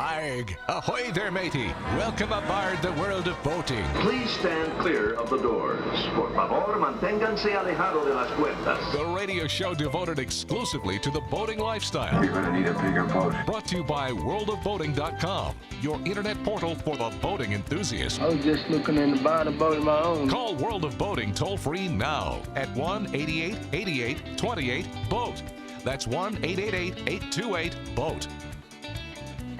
Arg! Ahoy there, matey! Welcome aboard the world of boating. Please stand clear of the doors. Por favor, manténganse alejado de las puertas. The radio show devoted exclusively to the boating lifestyle. You're gonna need a bigger boat. Brought to you by worldofboating.com, your internet portal for the boating enthusiast. I was just looking in to buy a boat of my own. Call World of Boating toll-free now at 1-8888-28-BOAT. That's 1-888-828-BOAT.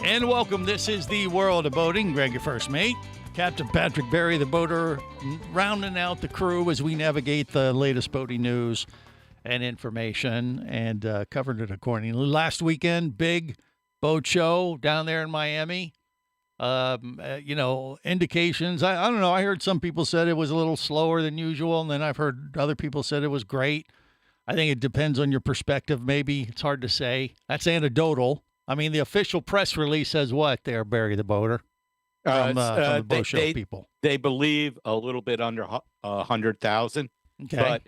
And welcome. This is the World of Boating. Greg, your first mate. Captain Patrick Berry, the boater, rounding out the crew as we navigate the latest boating news and information and covered it accordingly. Last weekend, big boat show down there in Miami. Indications. I don't know. I heard some people said it was a little slower than usual, and then I've heard other people said it was great. I think it depends on your perspective, maybe. It's hard to say. That's anecdotal. I mean, the official press release says what there, Barry the boater, from the boat show people? They believe a little bit under 100,000. Okay. But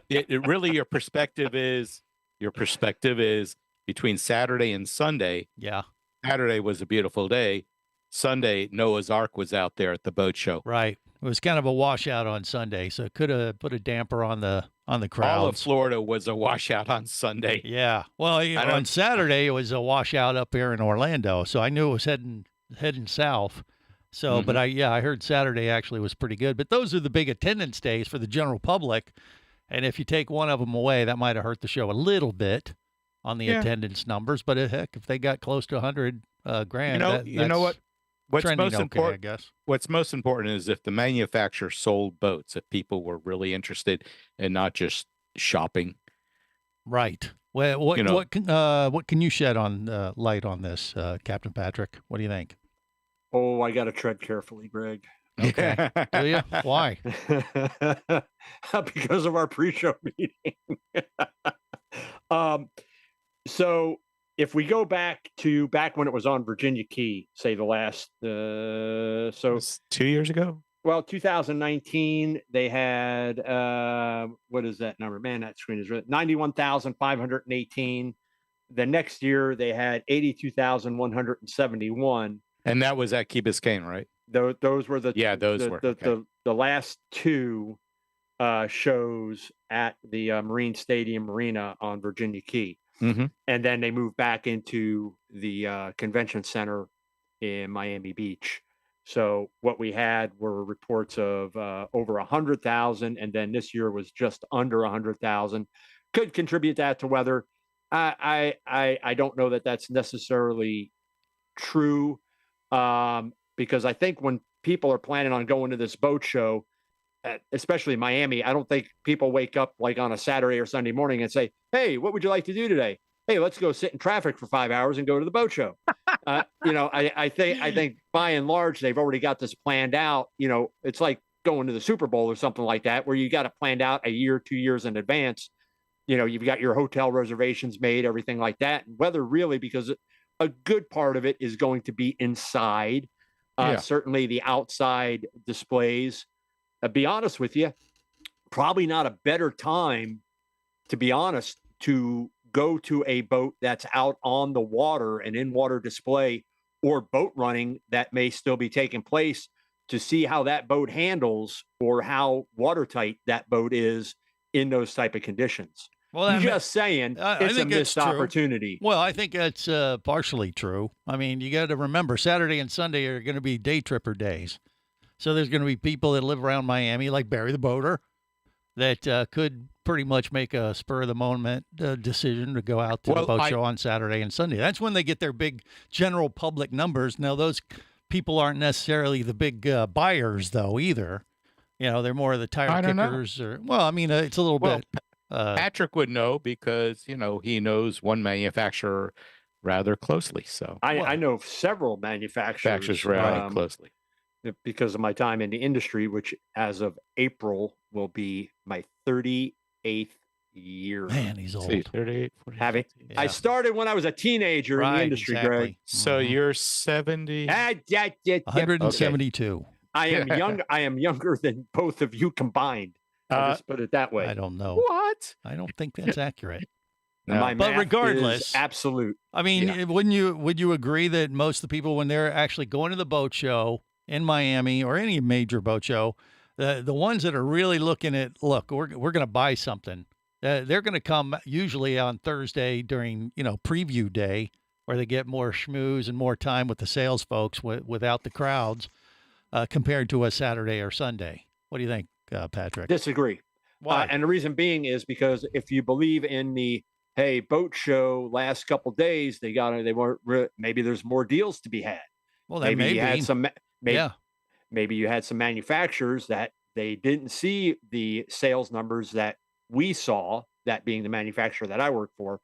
it really, your perspective is between Saturday and Sunday. Yeah. Saturday was a beautiful day. Sunday, Noah's Ark was out there at the boat show. Right. It was kind of a washout on Sunday, so it could have put a damper on the crowds. All of Florida was a washout on Sunday. Yeah. Well, on Saturday it was a washout up here in Orlando, so I knew it was heading south. So, but I heard Saturday actually was pretty good. But those are the big attendance days for the general public, and if you take one of them away, that might have hurt the show a little bit on the attendance numbers. But heck, if they got close to 100 grand, you know what? What's most important, I guess. What's most important is if the manufacturer sold boats, if people were really interested and not just shopping. Right. Well, what can you shed on light on this, Captain Patrick? What do you think? Oh, I got to tread carefully, Greg. Okay. Do you? Why? Because of our pre-show meeting. So if we go back when it was on Virginia Key, say the last, It was 2 years ago. Well, 2019, they had, what is that number? Man, that screen is 91,518. The next year, they had 82,171. And that was at Key Biscayne, right? Those were the last two shows at the Marine Stadium Marina on Virginia Key. Mm-hmm. And then they moved back into the convention center in Miami Beach. So what we had were reports of over 100,000, and then this year was just under 100,000. Could contribute that to weather. I don't know that that's necessarily true, because I think when people are planning on going to this boat show, especially Miami, I don't think people wake up like on a Saturday or Sunday morning and say, "Hey, what would you like to do today? Hey, let's go sit in traffic for 5 hours and go to the boat show." I think by and large, they've already got this planned out. It's like going to the Super Bowl or something like that, where you got it planned out a year, 2 years in advance. You've got your hotel reservations made, everything like that. Weather really, because a good part of it is going to be inside. Certainly the outside displays. Be honest with you, probably not a better time, to be honest, to go to a boat that's out on the water and in water display, or boat running that may still be taking place, to see how that boat handles or how watertight that boat is in those type of conditions. Well, I'm just saying, it's a missed opportunity. Well, I think that's partially true. I mean, you got to remember, Saturday and Sunday are going to be day tripper days. So there's going to be people that live around Miami, like Barry the boater, that could pretty much make a spur-of-the-moment decision to go out to the boat show on Saturday and Sunday. That's when they get their big general public numbers. Now, those people aren't necessarily the big buyers, though, either. They're more of the tire kickers. It's a little bit. Patrick would know because, he knows one manufacturer rather closely. So I know several manufacturers rather closely, because of my time in the industry, which as of April will be my 38th year. Man, he's old. 38, 40, yeah. I started when I was a teenager in the industry, exactly. Greg. So you're 70? 172. Okay. I am young. I am younger than both of you combined. I'll just put it that way. I don't know. What? I don't think that's accurate. And my But math regardless- is absolute. I mean, Yeah. would you agree that most of the people, when they're actually going to the boat show in Miami or any major boat show, the ones that are really looking at, look, we're going to buy something, they're going to come usually on Thursday during, preview day, where they get more schmooze and more time with the sales folks without the crowds, compared to a Saturday or Sunday. What do you think, Patrick? Disagree. Why? And the reason being is because if you believe in the boat show last couple days, maybe there's more deals to be had. Well, that Maybe may you be. had some. Yeah. Maybe you had some manufacturers that they didn't see the sales numbers that we saw, that being the manufacturer that I work for.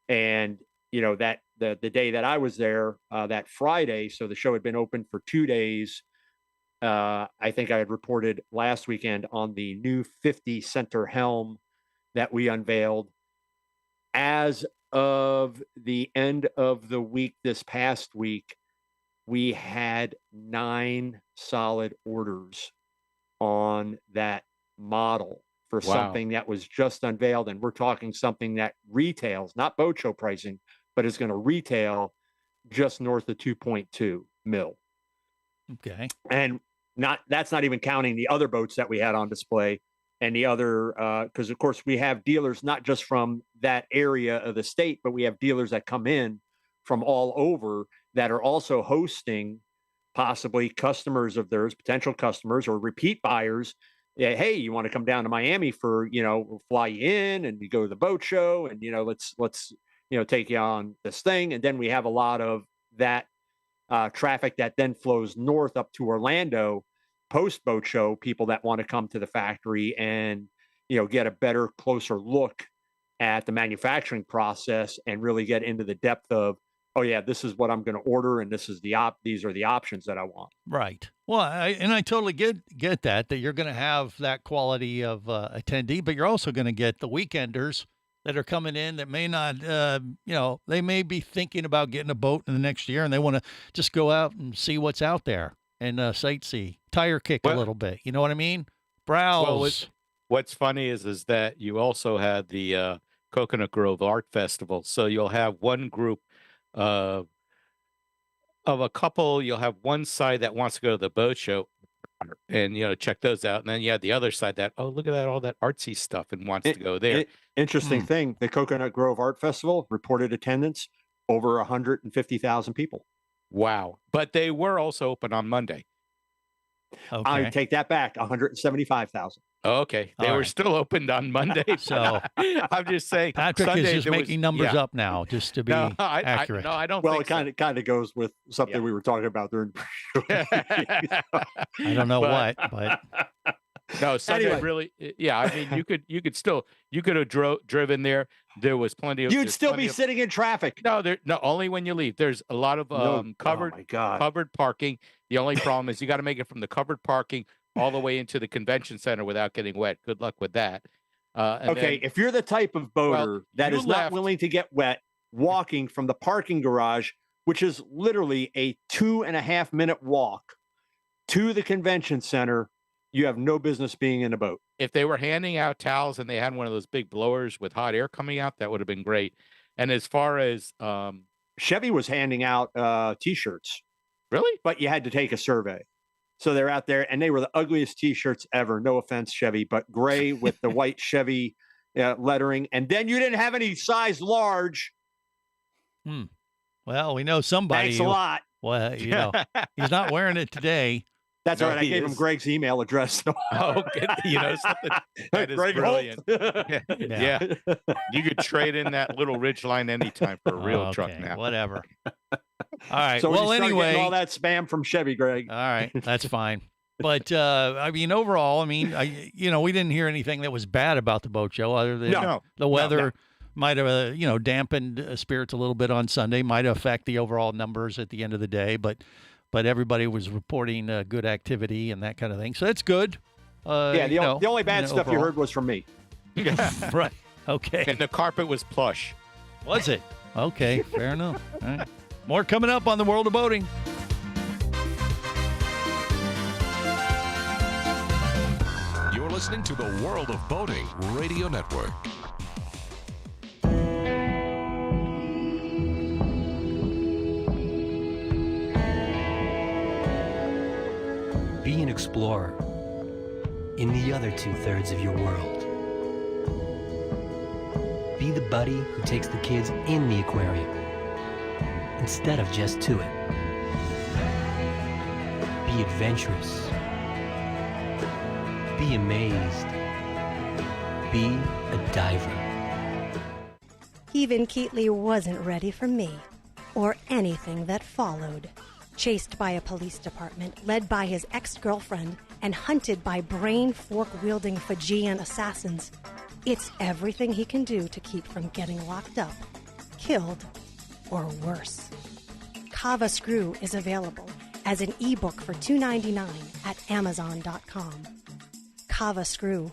And, that the day that I was there, that Friday, so the show had been open for 2 days. I think I had reported last weekend on the new 50 center helm that we unveiled. As of the end of the week, this past week, we had 9 solid orders on that model for Wow. something that was just unveiled. And we're talking something that retails, not boat show pricing, but is going to retail just north of 2.2 mil. Okay. And that's not even counting the other boats that we had on display and the other, because of course we have dealers, not just from that area of the state, but we have dealers that come in from all over that are also hosting possibly customers of theirs, potential customers or repeat buyers. Yeah, hey, you want to come down to Miami for, we'll fly you in and you go to the boat show and, let's take you on this thing. And then we have a lot of that traffic that then flows north up to Orlando post boat show, people that want to come to the factory and, get a better, closer look at the manufacturing process and really get into the depth of, oh yeah, this is what I'm going to order. And this is these are the options that I want. Right. Well, I totally get that you're going to have that quality of attendee, but you're also going to get the weekenders that are coming in that may not, they may be thinking about getting a boat in the next year and they want to just go out and see what's out there and sightsee, tire kick a little bit. You know what I mean? Browse. Well, what's funny is that you also had the Coconut Grove Art Festival. So you'll have one group of a couple. You'll have one side that wants to go to the boat show and check those out, and then you have the other side that, oh, look at that, all that artsy stuff, and wants to go there. Interesting thing, the Coconut Grove Art Festival reported attendance over 150,000 people. Wow. But they were also open on Monday. Okay. I take that back, 175,000. Okay. They All were right. still opened on Monday. So, I'm just saying. Patrick Sunday, is just there was- making numbers yeah. up now, just to be No, accurate. I don't Well, think it kind of goes with something Yeah. we were talking about during. so. I don't know But- what, but No, Sunday Anyway. really. Yeah, I mean, you could have driven there. There was plenty of. You'd there's still plenty be of- sitting in traffic. No, only when you leave. There's a lot of covered Oh my God. covered parking. The only problem is you got to make it from the covered parking all the way into the convention center without getting wet. Good luck with that. And Okay, then- if you're the type of boater that you is not left- willing to get wet, walking from the parking garage, which is literally a 2.5 minute walk to the convention center, you have no business being in a boat. if they were handing out towels and they had one of those big blowers with hot air coming out, that would have been great. And as far as Chevy was handing out T-shirts, really, but you had to take a survey. So they're out there, and they were the ugliest T-shirts ever. No offense, Chevy, but gray with the white Chevy lettering. And then you didn't have any size large. well, we know somebody. Thanks a lot. Well, he's not wearing it today. That's No, all right. I he gave him is. Greg's email address. oh, something that is Greg brilliant. Holt. Yeah. You could trade in that little Ridgeline anytime for a real truck Okay, now. Whatever. All right. So when well, you start anyway, getting all that spam from Chevy, Greg. all right, that's fine. But I mean, overall, we didn't hear anything that was bad about the boat show, other than No. the weather might have, dampened spirits a little bit on Sunday, might affect the overall numbers at the end of the day, but everybody was reporting good activity and that kind of thing, so that's good. Yeah, the only bad stuff you overall. heard was from me. Right. Okay. And the carpet was plush. Was it? Okay, fair enough. All right. More coming up on the World of Boating. You're listening to the World of Boating Radio Network. explorer in the other 2/3 of your world. Be the buddy who takes the kids in the aquarium instead of just to it. Be adventurous. Be amazed. Be a diver. Even Keatley wasn't ready for me, or anything that followed. Chased by a police department, led by his ex-girlfriend, and hunted by brain fork-wielding Fijian assassins, it's everything he can do to keep from getting locked up, killed, or worse. Kava Screw is available as an ebook for $2.99 at Amazon.com. Kava Screw.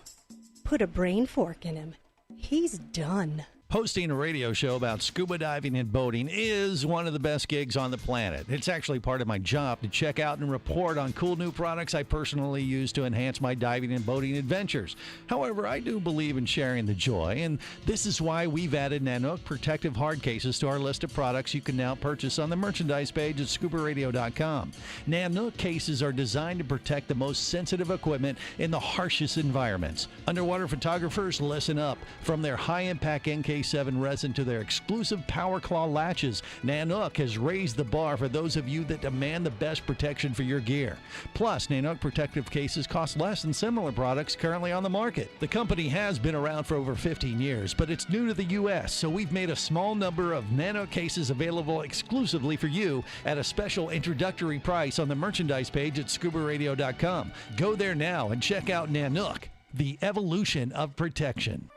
Put a brain fork in him. He's done. Hosting a radio show about scuba diving and boating is one of the best gigs on the planet. It's actually part of my job to check out and report on cool new products I personally use to enhance my diving and boating adventures. However, I do believe in sharing the joy, and this is why we've added Nanook protective hard cases to our list of products you can now purchase on the merchandise page at scubaradio.com. Nanook cases are designed to protect the most sensitive equipment in the harshest environments. Underwater photographers, listen up. From their high-impact NK7 resin to their exclusive Power Claw latches, Nanook has raised the bar for those of you that demand the best protection for your gear. Plus, Nanook protective cases cost less than similar products currently on the market. The company has been around for over 15 years, but it's new to the U.S., so we've made a small number of Nanook cases available exclusively for you at a special introductory price on the merchandise page at scubaradio.com. Go there now and check out Nanook, the evolution of protection.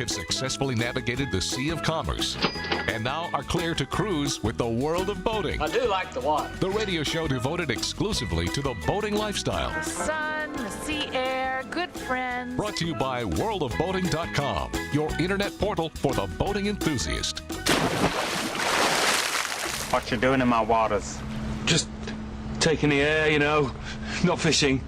Successfully navigated the Sea of Commerce and now are clear to cruise with the World of Boating. I do like the water. The radio show devoted exclusively to the boating lifestyle. The sun, the sea air, good friends. Brought to you by worldofboating.com, your internet portal for the boating enthusiast. What you doing in my waters? Just taking the air, you know, not fishing.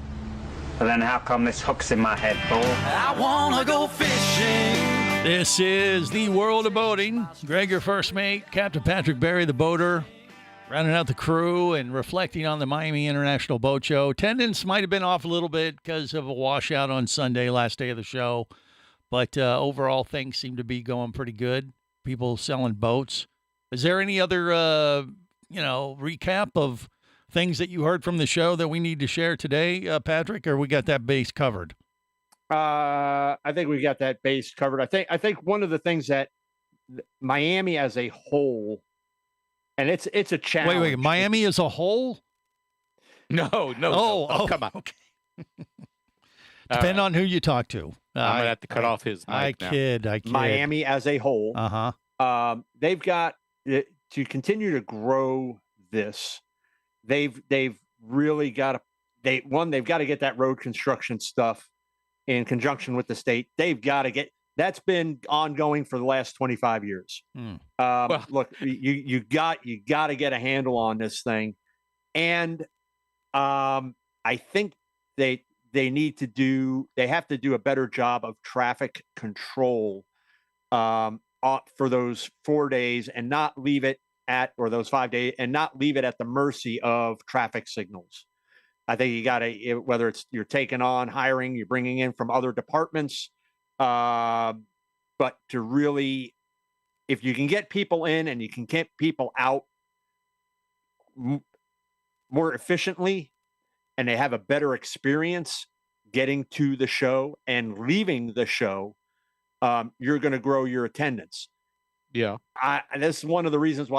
Well, then how come this hook's in my head, fool? I wanna go fishing. This is the World of Boating. Greg, your first mate, Captain Patrick Barry, the boater, rounding out the crew and reflecting on the Miami International Boat Show. Attendance might have been off a little bit because of a washout on Sunday, last day of the show. But overall, things seem to be going pretty good. People selling boats. Is there any other, recap of things that you heard from the show that we need to share today, Patrick, or we got that base covered? I think we got that base covered. I think one of the things that Miami as a whole, and it's a challenge. Wait, Miami as a whole? No. Come on. Okay. Depend on who you talk to. I'm gonna have to cut off his mic I now. kid. Miami as a whole. They've got to continue to grow this. They've really got to. They've got to get that road construction stuff in conjunction with the state. They've got to get that's been ongoing for the last 25 years. Look, you got to get a handle on this thing, and I think they have to do a better job of traffic control for those 4 days and not leave it or those 5 days and not leave it at the mercy of traffic signals. I think you got to, whether it's you're taking on hiring, you're bringing in from other departments, but to really, if you can get people in and you can get people out more efficiently, and they have a better experience getting to the show and leaving the show, you're going to grow your attendance. Yeah. Let's put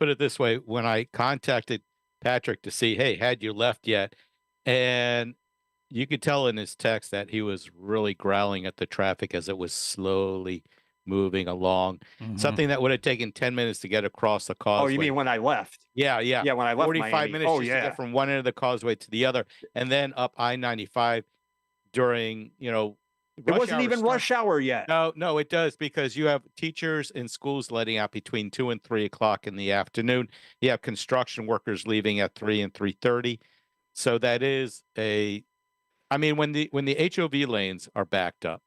it this way. When I contacted Patrick to see, hey, had you left yet? And you could tell in his text that he was really growling at the traffic as it was slowly moving along. Mhm. Something that would have taken 10 minutes to get across the causeway. Oh, you mean when I left? Yeah. Yeah, when I left 45 Miami. minutes Oh, just to yeah. get from one end of the causeway to the other, and then up I-95 during, It wasn't even rush hour yet. No, it does, because you have teachers in schools letting out between 2 and 3 o'clock in the afternoon. You have construction workers leaving at 3 and 3:30. So that is when the HOV lanes are backed up,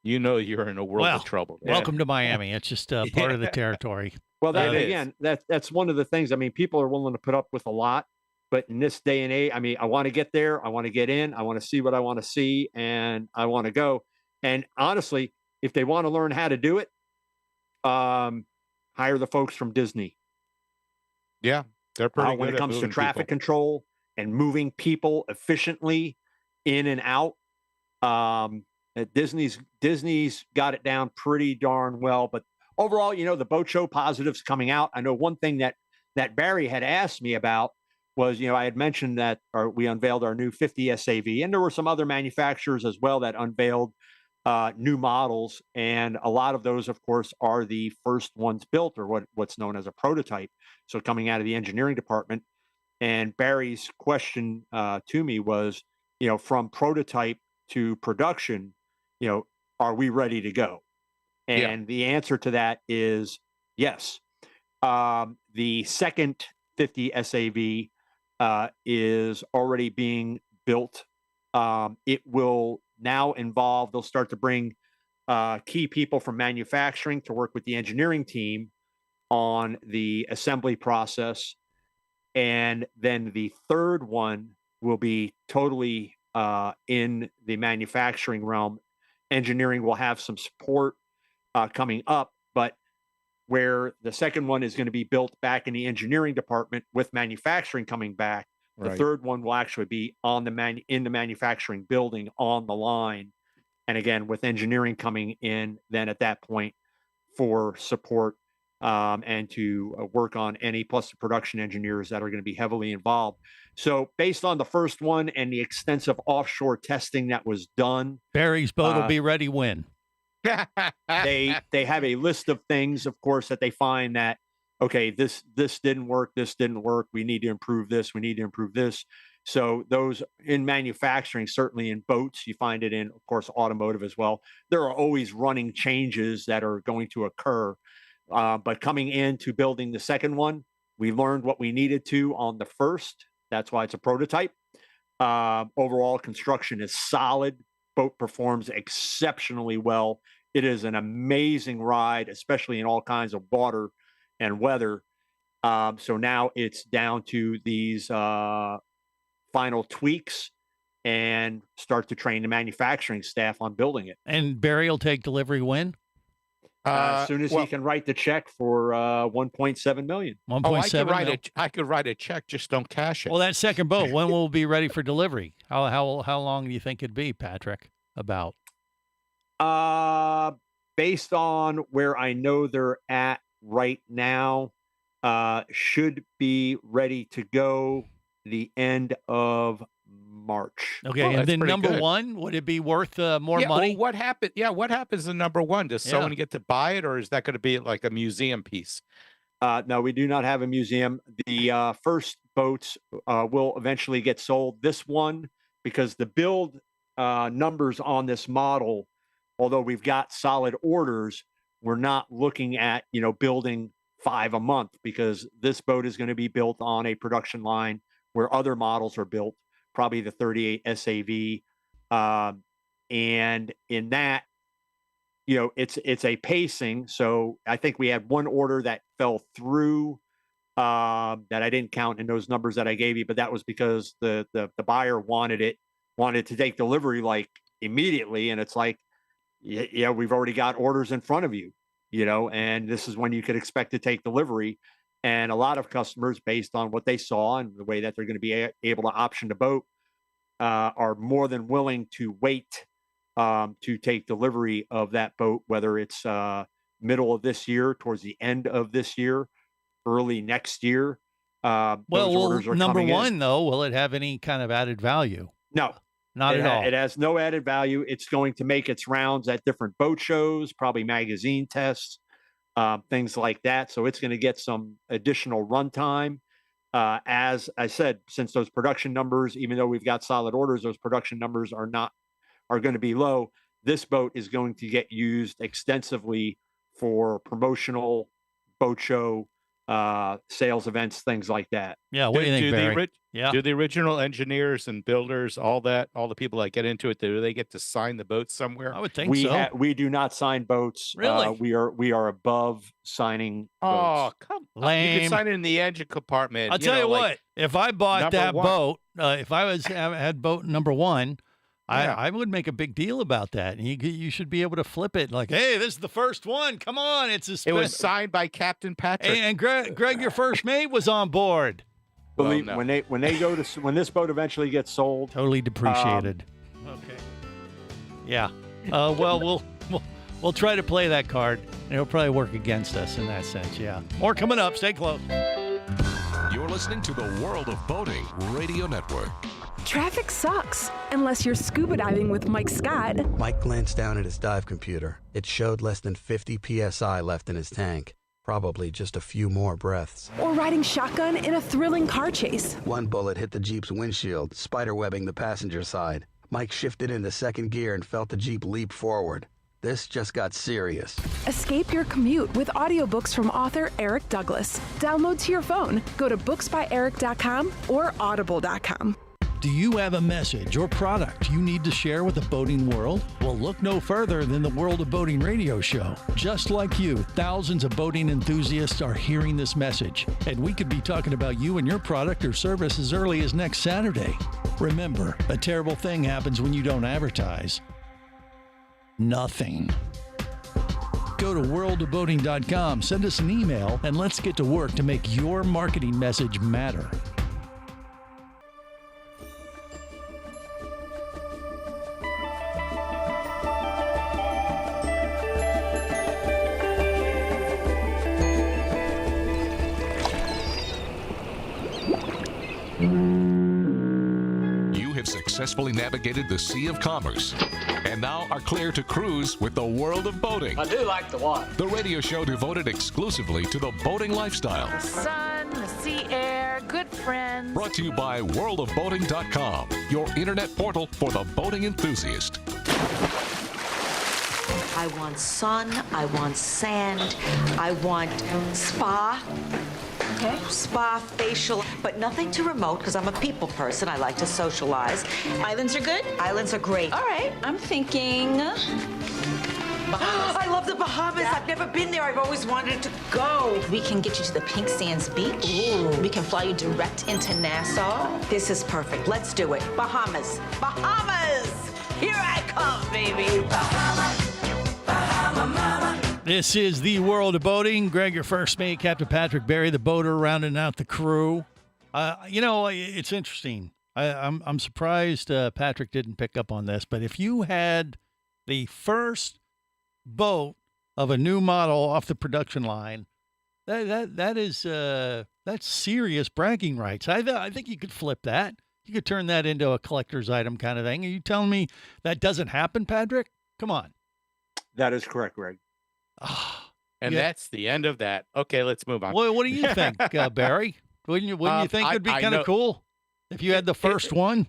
you're in a world of trouble. Welcome to Miami. It's just part of the territory. Well, It that's one of the things. I mean, people are willing to put up with a lot, but in this day and age, I mean, I want to get there. I want to get in. I want to see what I want to see, and I want to go. And honestly, if they want to learn how to do it, hire the folks from Disney. Yeah, they're pretty good when it at comes to moving traffic people. control and moving people efficiently in and out. Disney's got it down pretty darn well. But overall, the boat show positives coming out. I know one thing that Barry had asked me about was, I had mentioned that we unveiled our new 50 SAV, and there were some other manufacturers as well that unveiled new models, and a lot of those, of course, are the first ones built, or what's known as a prototype. So coming out of the engineering department, and Barry's question to me was, from prototype to production, are we ready to go? And the answer to that is yes. The second 50 SAV is already being built. It will now involve, they'll start to bring key people from manufacturing to work with the engineering team on the assembly process. And then the third one will be totally in the manufacturing realm. Engineering will have some support coming up, but where the second one is going to be built back in the engineering department with manufacturing coming back, the third one will actually be in the manufacturing building on the line. And again, with engineering coming in then at that point for support and to work on any, plus the production engineers that are going to be heavily involved. So based on the first one and the extensive offshore testing that was done, Barry's boat will be ready when? they have a list of things, of course, that they find that, okay, this didn't work, we need to improve this, we need to improve this. So those in manufacturing, certainly in boats, you find it in, of course, automotive as well. There are always running changes that are going to occur. But coming into building the second one, we learned what we needed to on the first. That's why it's a prototype. Overall construction is solid. Boat performs exceptionally well. It is an amazing ride, especially in all kinds of water and weather. So now it's down to these final tweaks and start to train the manufacturing staff on building it. And Barry will take delivery when? As soon as he can write the check for $1.7 million. 1.7. I could write a check, just don't cash it. Well, that second boat, when will it be ready for delivery? How long do you think it'd be, Patrick? About? Based on where I know they're at right now, should be ready to go the end of March. Okay, Well, and that's then pretty number good. one, would it be worth more Yeah, money? well, what happened? Yeah, what happens to number one? Does someone get to buy it, or is that going to be like a museum piece? No, we do not have a museum. The first boats will eventually get sold. This one, because the build numbers on this model, although we've got solid orders, we're not looking at, building 5 a month, because this boat is going to be built on a production line where other models are built, probably the 38 SAV. And in that, it's a pacing. So I think we had one order that fell through that I didn't count in those numbers that I gave you, but that was because the buyer wanted to take delivery like immediately. And it's like, yeah, we've already got orders in front of you, and this is when you could expect to take delivery. And a lot of customers, based on what they saw and the way that they're going to be able to option the boat, are more than willing to wait to take delivery of that boat, whether it's middle of this year, towards the end of this year, early next year. Those orders are number coming in. one, though, will it have any kind of added value? No, Not at all. It has no added value. It's going to make its rounds at different boat shows, probably magazine tests, things like that. So it's going to get some additional runtime. As I said, since those production numbers, even though we've got solid orders, those production numbers are going to be low. This boat is going to get used extensively for promotional boat show sales events, things like that. Yeah, what do you think, Barry? Do the original engineers and builders, all the people that get into it, do they get to sign the boat somewhere? I would think so. We do not sign boats. Really? We are above signing Oh, boats. come on. Lame. You can sign it in the engine compartment. I'll tell you what. like If I bought number that one. boat, if I had boat number one, Yeah. I would make a big deal about that. And you should be able to flip it like, hey, this is the first one. Come on, it's a. It was signed by Captain Patrick. And Greg, your first mate, was on board. Believe no. when this boat eventually gets sold, Totally depreciated. Okay. Yeah. Well, we'll try to play that card. And it'll probably work against us in that sense. Yeah. More coming up. Stay close. You're listening to the World of Boating Radio Network. Traffic sucks, unless you're scuba diving with Mike Scott. Mike glanced down at his dive computer. It showed less than 50 psi left in his tank. Probably just a few more breaths. Or riding shotgun in a thrilling car chase. One bullet hit the Jeep's windshield, spiderwebbing the passenger side. Mike shifted into second gear and felt the Jeep leap forward. This just got serious. Escape your commute with audiobooks from author Eric Douglas. Download to your phone. Go to booksbyeric.com or audible.com. Do you have a message or product you need to share with the boating world? Well, look no further than the World of Boating radio show. Just like you, thousands of boating enthusiasts are hearing this message, and we could be talking about you and your product or service as early as next Saturday. Remember, a terrible thing happens when you don't advertise. Nothing. Go to worldofboating.com, send us an email, and let's get to work to make your marketing message matter. You have successfully navigated the Sea of Commerce and now are clear to cruise with the World of Boating. I do like the water. The radio show devoted exclusively to the boating lifestyle. The sun, the sea air, good friends. Brought to you by worldofboating.com, your internet portal for the boating enthusiast. I want sun, I want sand, I want spa. Okay. Spa, facial, but nothing too remote because I'm a people person. I like to socialize. Islands are good? Islands are great. All right, I'm thinking I love the Bahamas. I've never been there. I've always wanted to go. we can get you to the Pink Sands Beach. Ooh. We can fly you direct into Nassau. This is perfect. Let's do it. Bahamas. Bahamas! Here I come, baby. Bahamas. Bahama mama. This is the World of Boating. Greg, your first mate, Captain Patrick Barry, the boater, rounding out the crew. It's interesting. I'm surprised Patrick didn't pick up on this, but if you had the first boat of a new model off the production line, that's serious bragging rights. I think you could flip that. You could turn that into a collector's item kind of thing. Are you telling me that doesn't happen, Patrick? Come on. That is correct, Greg. And Yeah. that's the end of that. Okay, let's move on. What do you think, Barry? Wouldn't you think it'd be I kind know- of cool if you had the first one?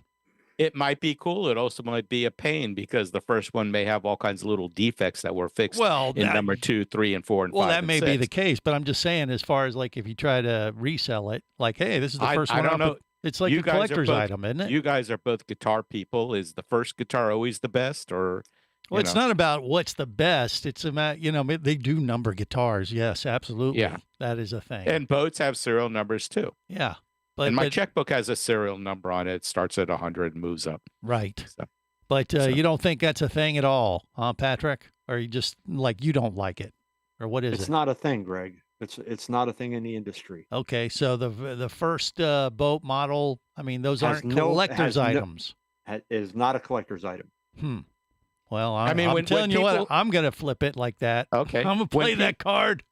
It might be cool. It also might be a pain because the first one may have all kinds of little defects that were fixed Well, in that- number 2, 3, and 4, and 5. Well, that and may be 6. the case, but I'm just saying, as far as like if you try to resell it, like, hey, this is the first I one. don't off know. the- It's like You a guys are collector's both- item, isn't it? You guys are both guitar people. Is the first guitar always the best, or Well, it's not about what's the best. It's about, they do number guitars. Yes, absolutely. Yeah. That is a thing. And boats have serial numbers too. Yeah. And my but- checkbook has a serial number on it. It starts at 100 and moves up. Right. So, But you don't think that's a thing at all, huh, Patrick? Or you just like you don't like it, or what is It's it? not a thing, Greg. It's not a thing in the industry. Okay, so the first boat model, I mean, those Has aren't no- collector's has no- items. It is not a collector's item. Well, I'm when telling you people- what, I'm gonna flip it like that. Okay. I'm gonna play When that card.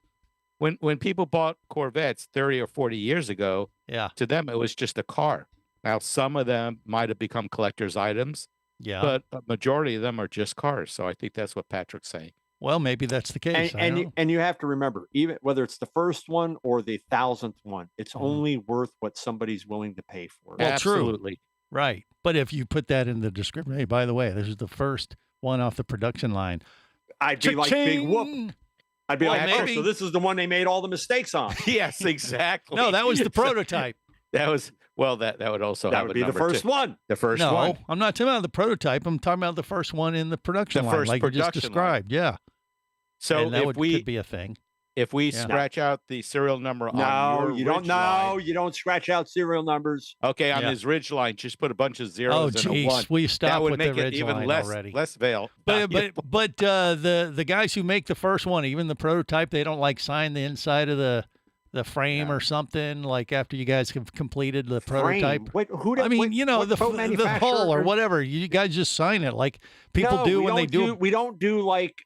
When people bought Corvettes 30 or 40 years ago, Yeah. to them it was just a car. Now some of them might have become collector's items, Yeah. But a majority of them are just cars. So I think that's what Patrick's saying. Well, maybe that's the case. And you have to remember, even whether it's the first one or the 1,000th one, it's only worth what somebody's willing to pay for it. Well, Absolutely. True. Right. But if you put that in the description, hey, by the way, this is the first one off the production line. I'd be like, big whoop. I'd be like, oh, so this is the one they made all the mistakes on. Yes, exactly. No, that was the prototype. That was, well, that would also That have would a be the number first too. one. The first no, one. I'm not talking about the prototype. I'm talking about the first one in the production The line, first like you just production described. Yeah. So and that if could be a thing. If we Yeah. scratch out the serial number on No, your you don't. ridge No, line- you don't scratch out serial numbers. Okay, on Yeah. his ridge line, just put a bunch of Oh, zeros and a geez, one. will you stop that would with make the it ridge even line less already? less veil. But the guys who make the first one, even the prototype, they don't like sign the inside of the frame or something like after you guys have completed the prototype. Wait, I mean, you know, the hull or whatever. You guys just sign it like people do when they do. We don't do like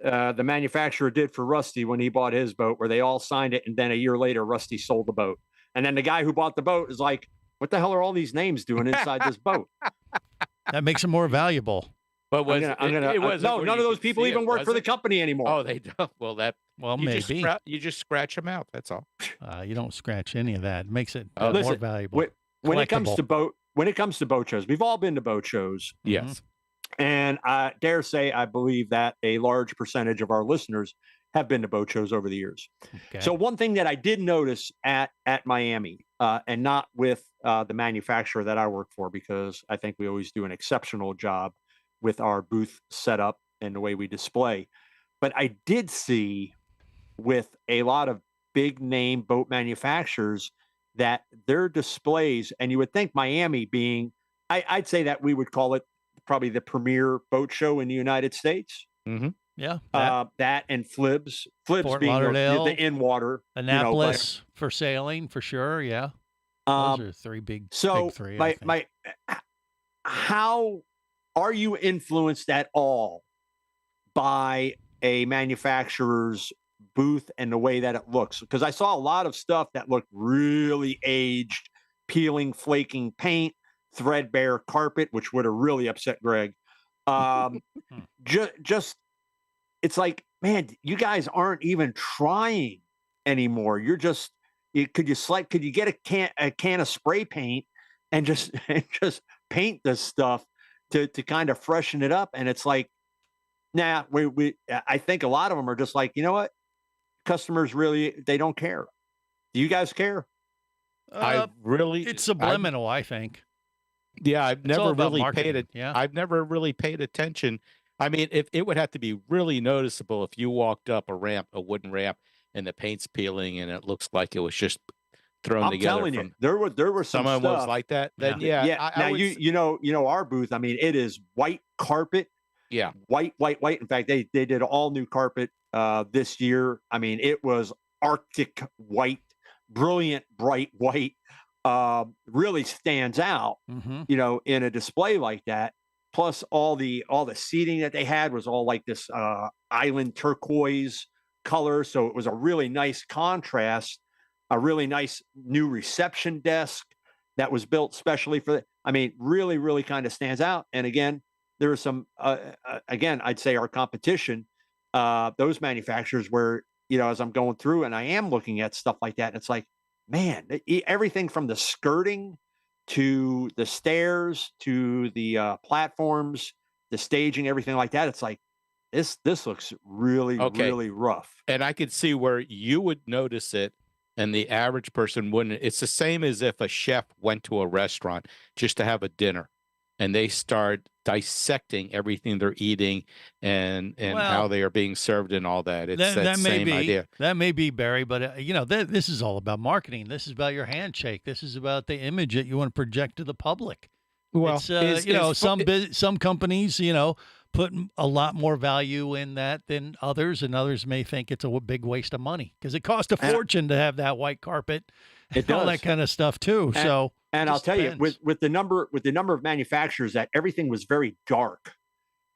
the manufacturer did for Rusty when he bought his boat, where they all signed it, and then a year later, Rusty sold the boat, and then the guy who bought the boat is like, "What the hell are all these names doing inside this boat?" That makes it more valuable. But was it wasn't no, where none you of those could people see even it, work was for the it? company anymore. Oh, they don't. Well, maybe you just scratch them out. That's all. You don't scratch any of that. It makes it Oh, more Listen, valuable. when it comes Collectible. to boat shows, we've all been to boat shows. Yes. And I dare say, I believe that a large percentage of our listeners have been to boat shows over the years. Okay. So one thing that I did notice at Miami, and not with the manufacturer that I work for, because I think we always do an exceptional job with our booth setup and the way we display. But I did see with a lot of big name boat manufacturers that their displays, and you would think Miami being, I'd say that we would call it probably the premier boat show in the United States. Mm-hmm. Yeah. That and Flibs Fort being Lauderdale, the in-water. Annapolis for sailing for sure. Yeah. Those are three big. So big three, I think. how are you influenced at all by a manufacturer's booth and the way that it looks? Because I saw a lot of stuff that looked really aged, peeling, flaking paint, threadbare carpet, which would have really upset Greg. Just it's like, man, you guys aren't even trying anymore. You're just could you get a can of spray paint and just paint this stuff to kind of freshen it up? And it's like, nah, I think a lot of them are just like, you know what? Customers really, they don't care. Do you guys care? It's subliminal, I think. Yeah, I've It's all never about really marketing, paid it. yeah. I've never really paid attention. I mean, if it would have to be really noticeable if you walked up a wooden ramp, and the paint's peeling, and it looks like it was just thrown I'm together. telling you, there were some someone was stuff. like that. Then yeah. I now would you know our booth. I mean, it is white carpet. Yeah, white. In fact, they did all new carpet this year. I mean, it was Arctic white, brilliant, bright white. Really stands out, you know, in a display like that. Plus, all the seating that they had was all like this island turquoise color, so it was a really nice contrast. A really nice new reception desk that was built specially for. I mean, really, really kind of stands out. And again, there are some. Again, I'd say our competition, those manufacturers, where, you know, as I'm going through and I am looking at stuff like that, and it's like, man, everything from the skirting to the stairs to the platforms, the staging, everything like that. It's like, this looks really, really rough. And I could see where you would notice it and the average person wouldn't. It's the same as if a chef went to a restaurant just to have a dinner and they start dissecting everything they're eating and how they are being served and all that. It's that same idea. That may be, Barry, but you know, this is all about marketing. This is about your handshake. This is about the image that you want to project to the public. Well, it's, some companies, you know, put a lot more value in that than others, and others may think it's a big waste of money because it costs a fortune to have that white carpet and all that kind of stuff too. And I'll tell you, with the number of manufacturers that everything was very dark,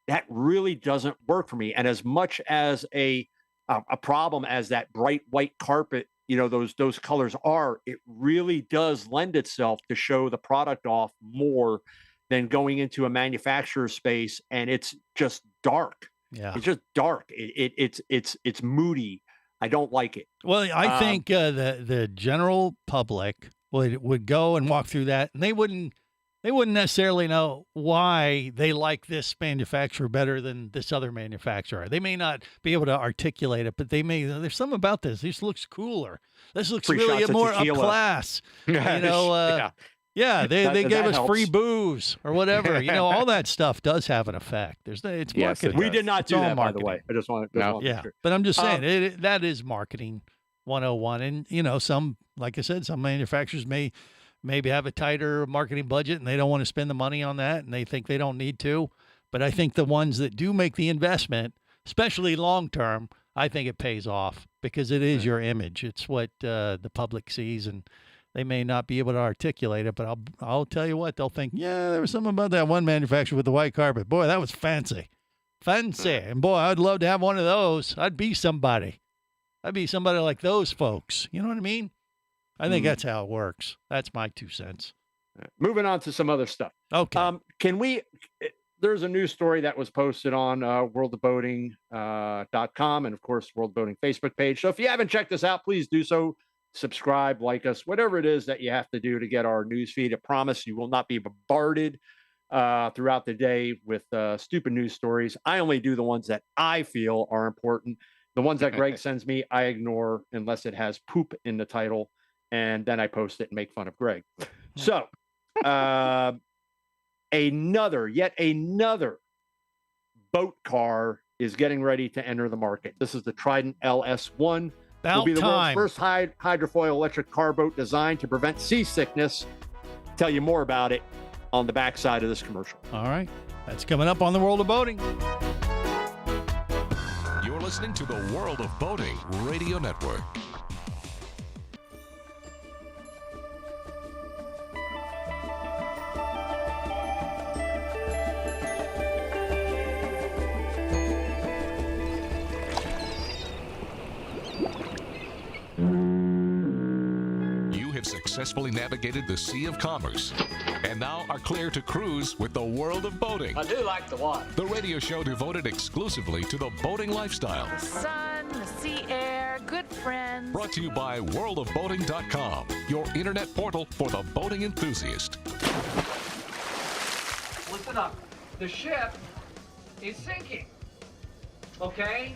that really doesn't work for me. And as much as a problem as that bright white carpet, those colors are, it really does lend itself to show the product off more than going into a manufacturer space and it's just dark. Yeah, it's just dark. It's moody. I don't like it. Well, I think the general public would go and walk through that, and they wouldn't necessarily know why they like this manufacturer better than this other manufacturer. They may not be able to articulate it, but there's something about this. This looks cooler. This looks really more up class. Yeah, they gave us free booze or whatever. All that stuff does have an effect. It's marketing. We did not do that, by the way. I just want to. Yeah, but I'm just saying that is marketing 101. And some, like I said, some manufacturers maybe have a tighter marketing budget and they don't want to spend the money on that, and they think they don't need to. But I think the ones that do make the investment, especially long term, I think it pays off because it is your image. It's what the public sees, and they may not be able to articulate it, but I'll tell you what, they'll think, yeah, there was something about that one manufacturer with the white carpet. Boy, that was fancy. And boy, I'd love to have one of those. I'd be somebody. I'd be somebody like those folks. You know what I mean? I think that's how it works. That's my 2 cents. Moving on to some other stuff. Okay. There's a news story that was posted on worldofboating.com and, of course, World of Boating Facebook page. So if you haven't checked this out, please do so. Subscribe, like us, whatever it is that you have to do to get our news feed. I promise you will not be bombarded throughout the day with stupid news stories. I only do the ones that I feel are important. The ones that Greg sends me, I ignore unless it has poop in the title, and then I post it and make fun of Greg. So, yet another boat car is getting ready to enter the market. This is the Trident LS1. Will be the world's first hydrofoil electric car boat designed to prevent seasickness. Tell you more about it on the backside of this commercial. All right. That's coming up on the World of Boating. You're listening to the World of Boating Radio Network. Successfully navigated the Sea of Commerce and now are clear to cruise with the World of Boating. I do like the water. The radio show devoted exclusively to the boating lifestyle. The sun, the sea air, good friends. Brought to you by worldofboating.com, your internet portal for the boating enthusiast. Listen up. The ship is sinking. Okay?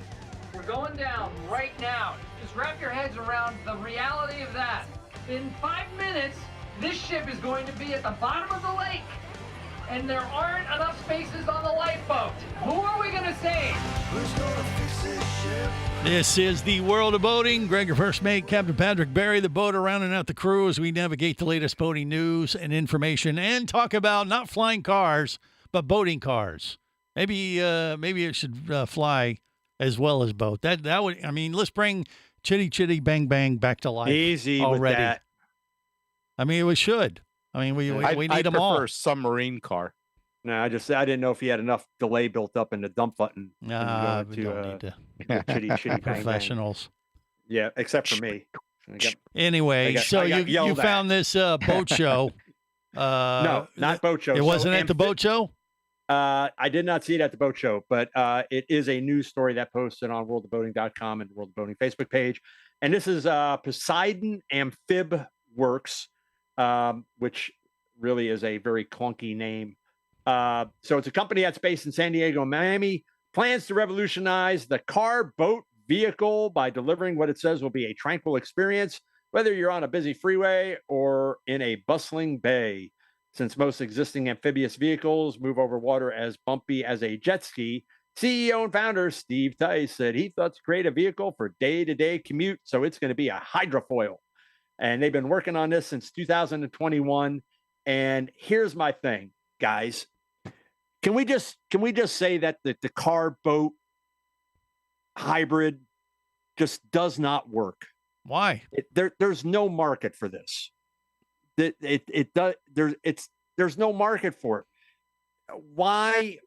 We're going down right now. Just wrap your heads around the reality of that. In 5 minutes, this ship is going to be at the bottom of the lake, and there aren't enough spaces on the lifeboat. Who are we going to save? Who's going to fix this ship? This is the World of Boating. Greg, your first mate, Captain Patrick Barry, the boater, rounding out the crew as we navigate the latest boating news and information and talk about not flying cars, but boating cars. Maybe it should fly as well as boat. That would, let's bring Chitty Chitty Bang Bang back to life. Easy already. With that. We should. We need them all. I prefer submarine car. No, I didn't know if he had enough delay built up in the dump button. We don't need to. Chitty Bang Professionals. Bang. Yeah, except for me. Anyway, so you found this boat show. No, not boat show. It wasn't at the boat show? I did not see it at the boat show, but it is a news story that posted on worldofboating.com and World of Boating Facebook page. And this is Poseidon Amphib Works, which really is a very clunky name. So it's a company that's based in San Diego and Miami, plans to revolutionize the car boat vehicle by delivering what it says will be a tranquil experience, whether you're on a busy freeway or in a bustling bay. Since most existing amphibious vehicles move over water as bumpy as a jet ski, CEO and founder Steve Tice said he thought to create a vehicle for day-to-day commute, so it's going to be a hydrofoil. And they've been working on this since 2021. And here's my thing, guys. Can we just say that the car boat hybrid just does not work? Why? There's no market for this. There's no market for it. Why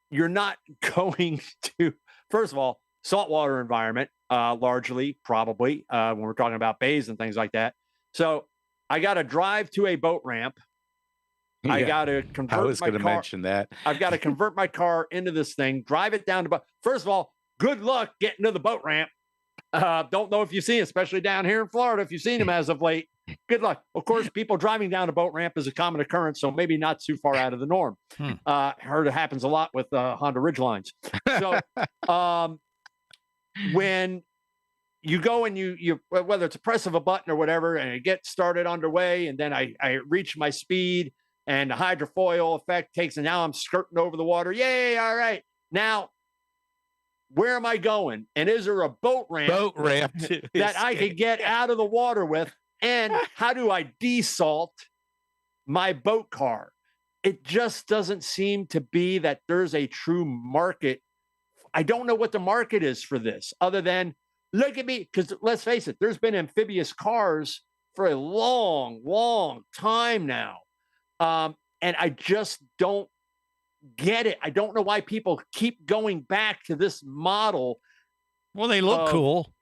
you're not going to, first of all, saltwater environment. largely, probably, when we're talking about bays and things like that. So I got to drive to a boat ramp. I Yeah. got to I convert was my going to car. mention that. I've got to convert my car into this thing, drive it down to boat. First of all, good luck getting to the boat ramp. Don't know if you've seen, especially down here in Florida, if you've seen them as of late. Good luck. Of course, people driving down a boat ramp is a common occurrence, so maybe not too far out of the norm. Heard it happens a lot with Honda Ridgelines. So when you go and you whether it's a press of a button or whatever, and it gets started underway, and then I reach my speed, and the hydrofoil effect takes, and now I'm skirting over the water. Yay! All right, now where am I going? And is there a boat ramp that I could get out of the water with? And how do I desalt my boat car? It just doesn't seem to be that there's a true market. I don't know what the market is for this, other than look at me, because let's face it, there's been amphibious cars for a long, long time now. And I just don't get it. I don't know why people keep going back to this model. Well, they look cool.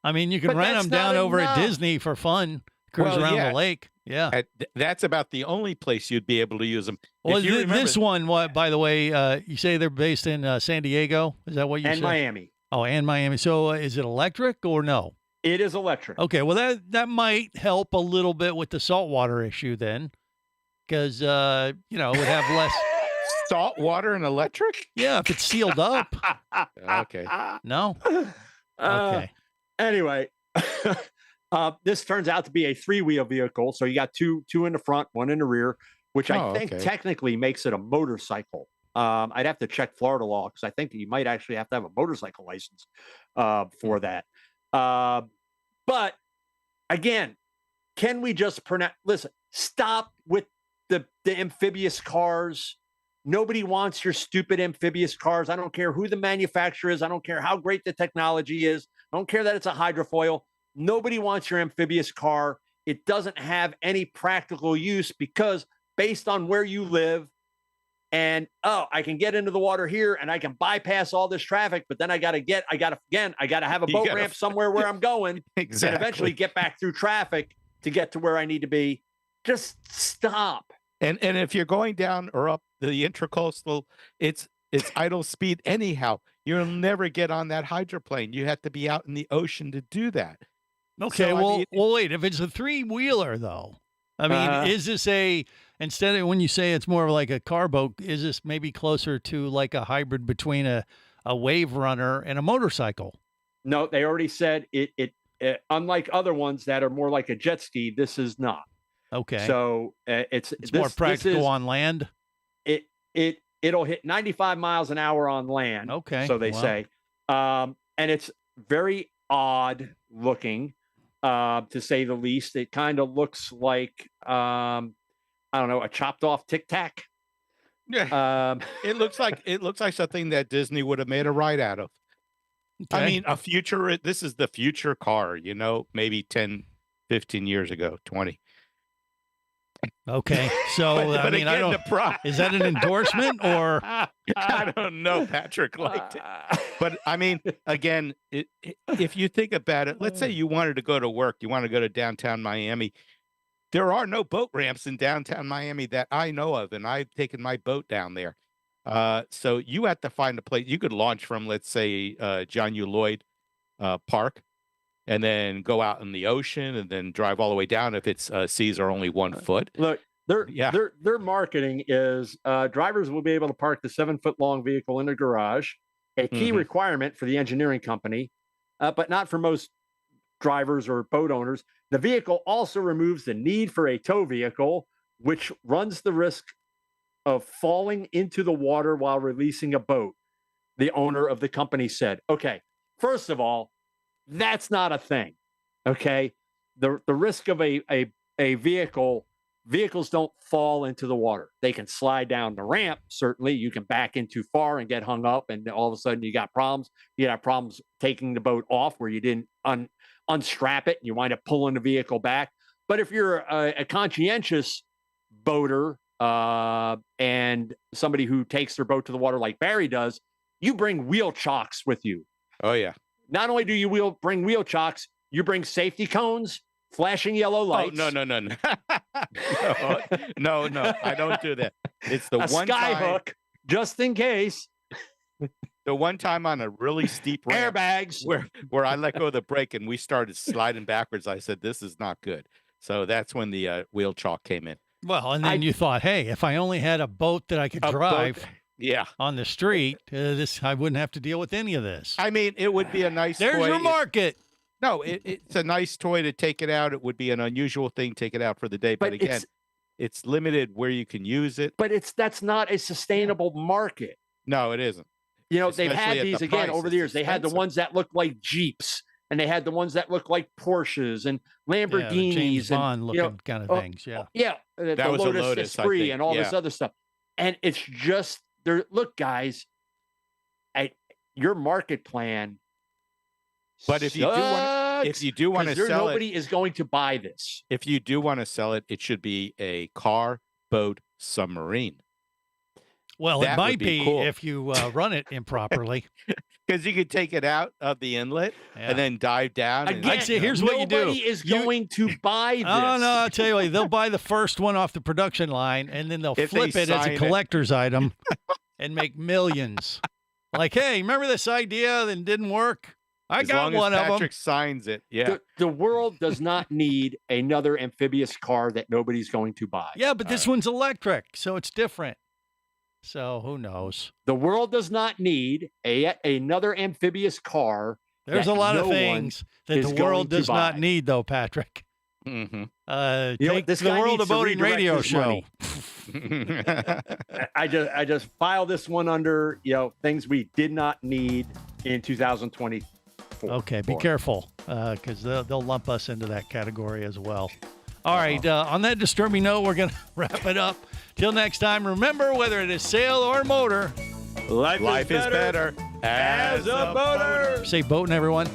I mean, you can But rent that's them down not over at enough. Disney for fun, cruise around the lake. Yeah. That's about the only place you'd be able to use them. Well, this one, what, by the way, you say they're based in San Diego? Is that what you said? And Miami. Oh, and Miami. So is it electric or no? It is electric. Okay, well, that might help a little bit with the saltwater issue then, because, it would have less. Salt water and electric? Yeah, if it's sealed up. Okay. No? Okay. Anyway, this turns out to be a 3-wheel vehicle. So you got two in the front, one in the rear, which I think technically makes it a motorcycle. I'd have to check Florida law, because I think you might actually have to have a motorcycle license for that. But again, can we just listen, stop with the amphibious cars. Nobody wants your stupid amphibious cars. I don't care who the manufacturer is. I don't care how great the technology is. I don't care that it's a hydrofoil. Nobody wants your amphibious car. It doesn't have any practical use, because based on where you live, and I can get into the water here and I can bypass all this traffic, but then I got to have a boat ramp somewhere where I'm going and eventually get back through traffic to get to where I need to be. Just stop. And if you're going down or up the intracoastal, it's idle speed anyhow. You'll never get on that hydroplane. You have to be out in the ocean to do that. Okay, So, well, wait. If it's a 3-wheeler, though, I mean, is this instead of when you say it's more of like a car boat, is this maybe closer to like a hybrid between a wave runner and a motorcycle? No, they already said it unlike other ones that are more like a jet ski, this is not. Okay. So it's more practical on land. It'll hit 95 miles an hour on land. Okay. So they say, and it's very odd looking, to say the least. It kind of looks like I don't know, a chopped off Tic Tac. Yeah. It looks like something that Disney would have made a ride out of. Okay. I mean, this is the future car, maybe 10, 15 years ago, 20. Okay, so But I mean, I again, don't. Is that an endorsement or? I don't know. Patrick liked it, but I mean, again, if you think about it, let's say you wanted to go to work, you want to go to downtown Miami. There are no boat ramps in downtown Miami that I know of, and I've taken my boat down there. So you have to find a place. You could launch from, let's say, John U. Lloyd Park, and then go out in the ocean, and then drive all the way down if its seas are only 1 foot. Look, their marketing is drivers will be able to park the 7-foot-long vehicle in the garage, a key requirement for the engineering company, but not for most drivers or boat owners. The vehicle also removes the need for a tow vehicle, which runs the risk of falling into the water while releasing a boat, the owner of the company said. Okay, first of all, that's not a thing. Okay, the risk of a vehicles don't fall into the water. They can slide down the ramp. Certainly, you can back in too far and get hung up, and all of a sudden you got problems. You got problems taking the boat off where you didn't unstrap it, and you wind up pulling the vehicle back. But if you're a conscientious boater and somebody who takes their boat to the water like Barry does, you bring wheel chocks with you. Oh yeah. not only do you bring wheel chocks, you bring safety cones, flashing yellow lights. Oh, no. no, I don't do that. It's the a one sky time, hook, just in case. the one time on a really steep ramp Airbags. where I let go of the brake and we started sliding backwards. I said, this is not good. So that's when the wheel chalk came in. Well, and then you thought, hey, if I only had a boat that I could drive on the street, I wouldn't have to deal with any of this. I mean, it would be a nice There's toy. your market. No, it's a nice toy to take it out. It would be an unusual thing, take it out for the day. But again, it's limited where you can use it. But that's not a sustainable market. No, it isn't. You know, Especially they've had at these the again price. over the years. They had the expensive. ones that looked like Jeeps, and they had the ones that looked like Porsches and Lamborghinis, James Bond and looking kind of things. Yeah. The was a Lotus, Lotus, I Esprit think. and all this other stuff. And it's just there. Look, guys, your market plan. But if you do want to sell nobody is going to buy this. If you do want to sell it, it should be a car, boat, submarine. Well, That it might would be cool. if you run it improperly. Because you could take it out of the inlet and then dive down. I'd say, here's what you do. Nobody is going to buy this. Oh, no, I'll tell you what, they'll buy the first one off the production line, and then they'll If flip they it as sign a it. collector's item and make millions. Like, hey, remember this idea that didn't work? I As got long as one of them. Patrick signs it. Yeah. The world does not need another amphibious car that nobody's going to buy. Yeah, but this one's electric, so it's different. So who knows? The world does not need another amphibious car. There's that a lot of no things one that is the going world to does not buy. need, though, Patrick. Mm-hmm. You know what? Take This the guy World needs of to Boating redirect radio his show. money. I just file this one under things we did not need in 2024. Okay, be careful because they'll lump us into that category as well. All right, on that disturbing note, we're going to wrap it up. Till next time, remember, whether it is sail or motor, Life is better as a boater. Safe boating, everyone.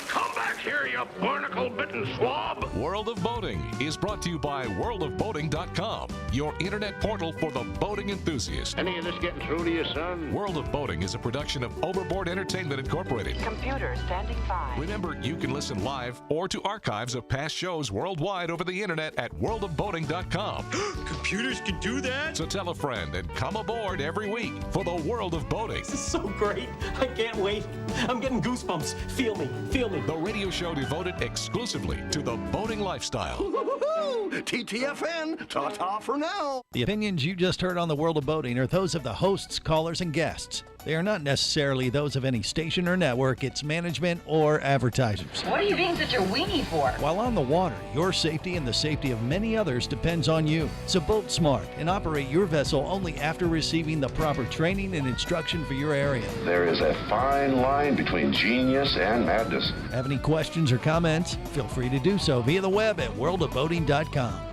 Come back here, you barnacle-bitten swab. World of Boating is brought to you by worldofboating.com, your internet portal for the boating enthusiast. Any of this getting through to you, son? World of Boating is a production of Overboard Entertainment Incorporated. Computer standing by. Remember, you can listen live or to archives of past shows worldwide over the internet at worldofboating.com. Computers can do that? So tell a friend and come aboard every week for the World of Boating. This is so great. I can't wait. I'm getting goosebumps. Feel me. Feel me. The radio show devoted exclusively to the boating lifestyle. TTFN, ta-ta for now. The opinions you just heard on the World of Boating are those of the hosts, callers, and guests. They are not necessarily those of any station or network, its management, or advertisers. What are you being such a weenie for? While on the water, your safety and the safety of many others depends on you. So boat smart and operate your vessel only after receiving the proper training and instruction for your area. There is a fine line between genius and madness. Have any questions or comments? Feel free to do so via the web at worldofboating.com.